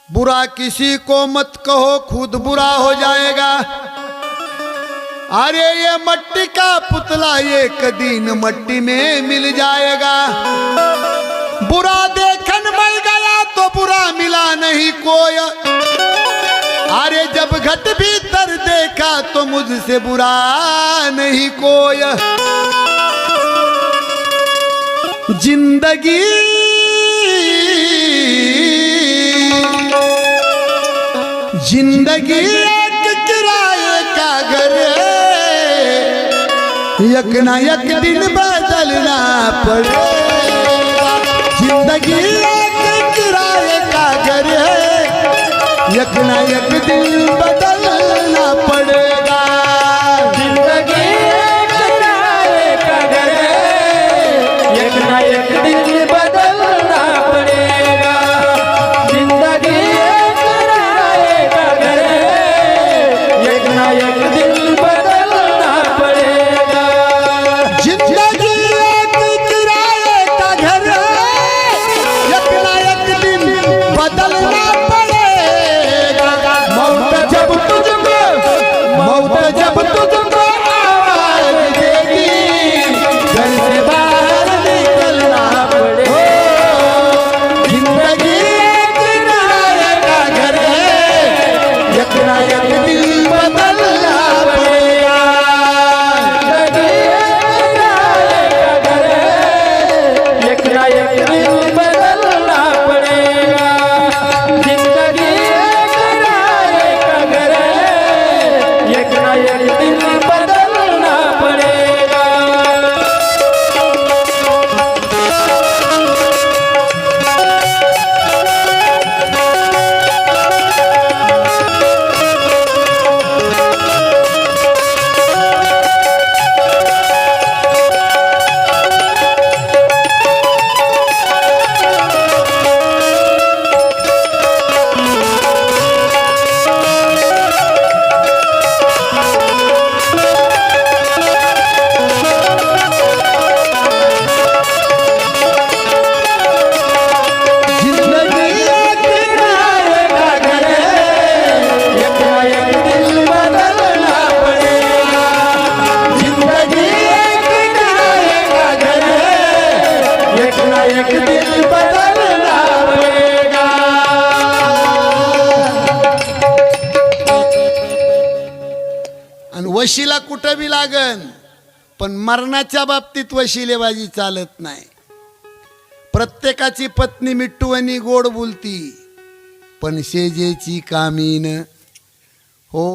बुरा किसी को मत कहो खुद बुरा हो जाएगा। अरे ये मट्टी का पुतला एक दिन मट्टी में मिल जाएगा। बुरा देखन मिल गया तो बुरा मिला नहीं कोई। अरे जब घट भीतर देखा तो मुझसे बुरा नहीं कोई। जिंदगी जिंदगी एक किराए का घर है, एक ना एक दिन बदलना पड़ेगा। जिंदगी एक किराए का घर है, एक ना एक दिन बदलना पड़ेगा। जिंदगी एक किराए का घर है, एक ना एक दिन बदलना पड़ेगा। जिंदगी एक किराए का घर है, एक ना एक दिन बदलना पड़ेगा। जिंदगी एक किराए का घर है, एक ना एक दिन बदलना पड़ेगा। मौत जब तुझको आवाज देगी, घर से बाहर निकलना पड़ेगा। जिंदगी एक किराए का घर है, एक ना एक दिन बदलना पड़ेगा। एक ना एक दिन बदलना पड़ेगा। जिंदगी एक किराए का घर है, एक ना एक दिन बदलना पड़ेगा। जिंदगी एक किराए का घर है, एक ना एक दिन बदलना पड़ेगा। जिंदगी एक किराए का घर है, एक ना एक दिन बदलना पड़ेगा। आणि वशीला कुठं बी लागन, पण मरणाच्या बाबतीत वशिलेबाजी चालत नाही. प्रत्येकाची पत्नी मिठ्ठूवणी गोड बोलती, पण शेजेची कामीन हो.